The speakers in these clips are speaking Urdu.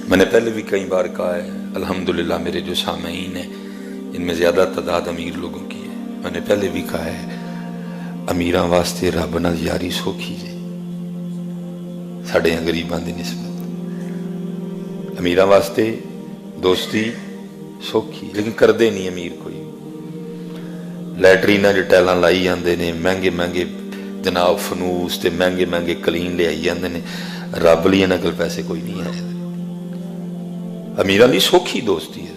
میں نے پہلے بھی کئی بار کہا ہے، الحمدللہ میرے جو سامعین ہیں ان میں زیادہ تعداد امیر لوگوں کی ہے، میں نے پہلے بھی کہا ہے امیراں واسطے رب نال یاری سوکھی جے ساڈے غریباں دی نسبت، امیراں واسطے دوستی سوکھی لیکن کردے نہیں امیر کوئی۔ لیٹریناں جو ٹیلاں لائی جاندے نے، مہنگے مہنگے جناب فنوس تے مہنگے مہنگے کلین لے آئی جاندے نے، رب لیے انہاں کول پیسے کوئی نہیں ہے۔ امیراں دی سوکھی دوستی ہے،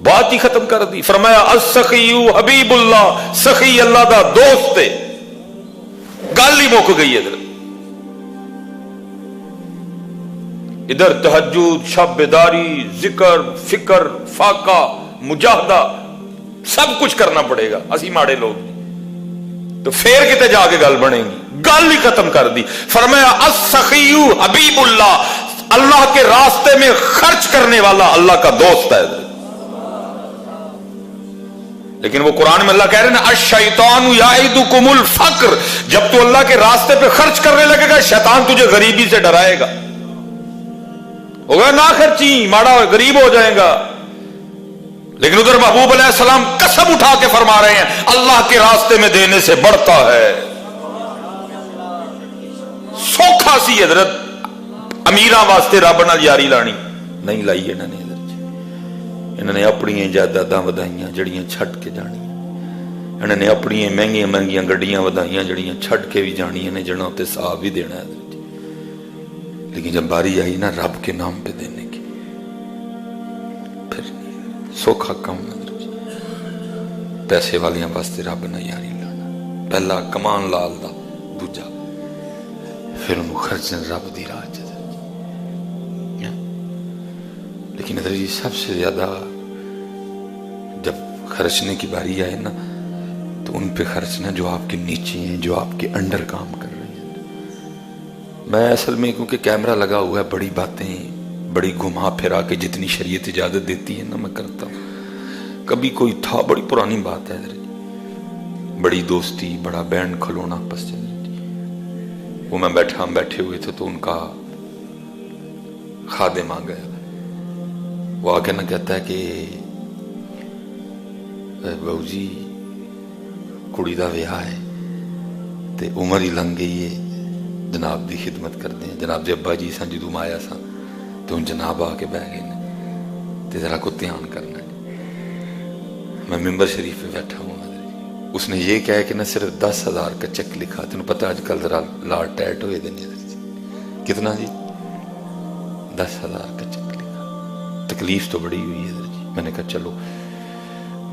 بات ہی ختم کر دی، فرمایا السخی حبیب اللہ، سخی اللہ دا دوست ہے، گل ہی مک گئی ہے۔ ادھر تہجد، شب بیداری، ذکر، فکر، فاقہ، مجاہدہ سب کچھ کرنا پڑے گا، اسی ماڑے لوگ تو پھر کتے جا کے گل بنے گی، گل ہی ختم کر دی۔ فرمایا السخی حبیب اللہ، اللہ کے راستے میں خرچ کرنے والا اللہ کا دوست ہے۔ لیکن وہ قرآن میں اللہ کہہ رہے ہیں نا الشیطان یعدکم الفقر، جب تو اللہ کے راستے پہ خرچ کرنے لگے گا شیطان تجھے غریبی سے ڈرائے گا، ہوگا نہ خرچی، ماڑا غریب ہو جائے گا۔ لیکن ادھر محبوب علیہ السلام قسم اٹھا کے فرما رہے ہیں اللہ کے راستے میں دینے سے بڑھتا ہے۔ سوکھا سی حضرت امیراں واسطے رب نال یاری لانی نہیں لائی انہوں نے، انہوں نے اپنی جائیداداں ودائیاں جڑیاں چھٹ کے جانی، انہوں نے اپنی مہنگیاں مہنگیاں گڈیاں ودائیاں جڑیاں چھٹ کے بھی جانی نے، جنہوں تے صاحب بھی دینا ہے۔ لیکن جب باری آئی نا رب کے نام پہ دینے کی، پھر سوکھا کم پیسے والیاں واسطے رب نہ یاری لانا، پہلا کمان لال دا، دوجا پھر انہوں خرچن رب دی راہ۔ لیکن حضرت جی سب سے زیادہ جب خرچنے کی باری آئے نا تو ان پہ خرچنا جو آپ کے نیچے ہیں، جو آپ کے انڈر کام کر رہے ہیں۔ میں اصل میں کیونکہ کیمرہ لگا ہوا ہے، بڑی باتیں بڑی گھما پھرا کے جتنی شریعت اجازت دیتی ہے نا میں کرتا ہوں۔ کبھی کوئی تھا، بڑی پرانی بات ہے حضرت جی، بڑی دوستی، بڑا بینڈ کھلونا پس حضرت جی، وہ میں بیٹھا، ہم بیٹھے ہوئے تھے تو ان کا خادم آ گیا، وہ آ کے نہ کہتا ہے کہ بہو جی کڑی دا ویاہ ہے تے عمر ہی لنگ گئی ہے، جناب دی خدمت کر دیں۔ جناب دے ابا جی سن جدوں آیا سا تو ان جناب آ کے بہ گئے تے ذرا کو دھیان کرنا ہے۔ میں ممبر شریف پہ بیٹھا ہوں، اس نے یہ کہا کہ نہ صرف 10,000 کا چیک لکھا، تمہیں پتہ آج کل ذرا لاٹ ٹیٹ ہوئے دن کتنا جی 10,000 کا چیک لکھا، تکلیف تو بڑی ہوئی ہے حضرت جی۔ میں نے کہا چلو،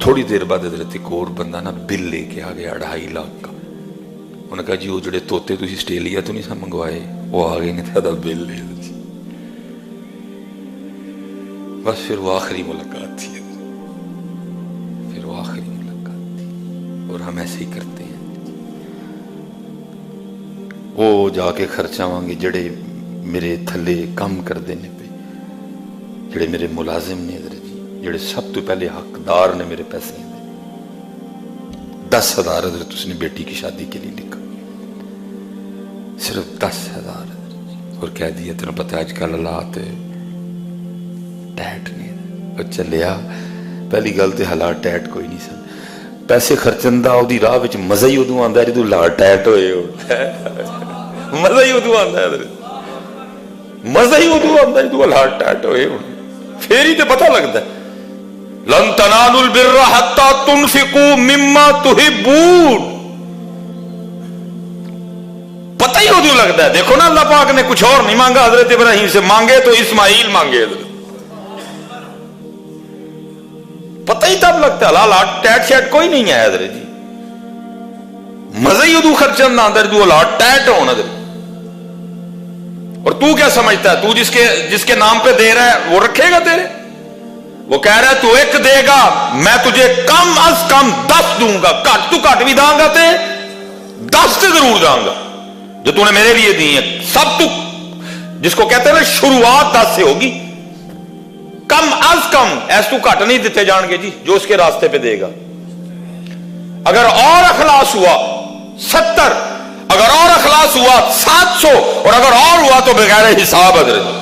تھوڑی دیر بعد حضرت ایک اور بندہ نا بل لے کے آ گیا 2.5 لاکھ کا، انہوں نے کہا جی وہ جڑے توتے تسی آسٹریلیا تو نہیں سا منگوائے وہ آ گئے نہیں تھا بل لے جی۔ بس پھر وہ آخری ملاقات تھی، پھر وہ آخری ملاقات تھی، اور ہم ایسے ہی کرتے ہیں۔ وہ جا کے خرچاواں گے جڑے میرے تھلے کم کر دینے پہ، جڑے میرے ملازم نے حضرت جی، جڑے سب تو پہلے حقدار نے میرے پیسے دے، 10,000 حضرت اس نے بیٹی کی شادی کے لیے لکھا، صرف 10,000 حضرت جی، اور کہہ دیا تمہیں پتہ آج کل حالات ٹیٹ نہیں، اور چلیا پہلی گل تے حالات ٹیٹ کوئی نہیں سن، پیسے خرچن دا او دی راہ وچ مزہ ہی ادوں آندا ہے جدوں حالات ٹیٹ ہوئے ہو، مزہ ہی ادوں آندا ہے حضرت، مزہ ہی ادوں آندا ہے جدوں حالات ٹیٹ ہوئے ہو، پھر ہی تے پتہ لگتا ہے۔ لن تنالوا البر حتى تنفقوا مما تحبون، پتہ ہی ادوں لگتا ہے۔ دیکھو نا اللہ پاک نے کچھ اور نہیں مانگا حضرت ابراہیم سے، مانگے تو اسماعیل مانگے حضرت، پتہ ہی تب لگتا ہے۔ حالات ٹیٹ شیٹ کوئی نہیں ہے حضرت جی، مزہ ہی ادوں خرچن نہ اندر جو حالات ٹیٹ ہونا حضرت۔ اور تو کیا سمجھتا ہے، تو جس کے نام پہ دے رہا ہے وہ رکھے گا تیرے؟ وہ کہہ رہا ہے تو 1 دے گا میں تجھے کم از کم 10 دوں گا، کٹ تو کٹ بھی داں گا تے 10 سے ضرور داں گا جو تو نے میرے لیے دی ہے۔ سب تو جس کو کہتے ہیں نا شروعات 10 سے ہوگی، کم از کم ایس تو کٹ نہیں دیتے جان گے جی جو اس کے راستے پہ دے گا۔ اگر اور اخلاص ہوا 70، اگر اور اخلاص ہوا 700، اور اگر اور ہوا تو بغیر حساب حضرت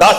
10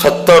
70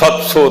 700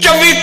24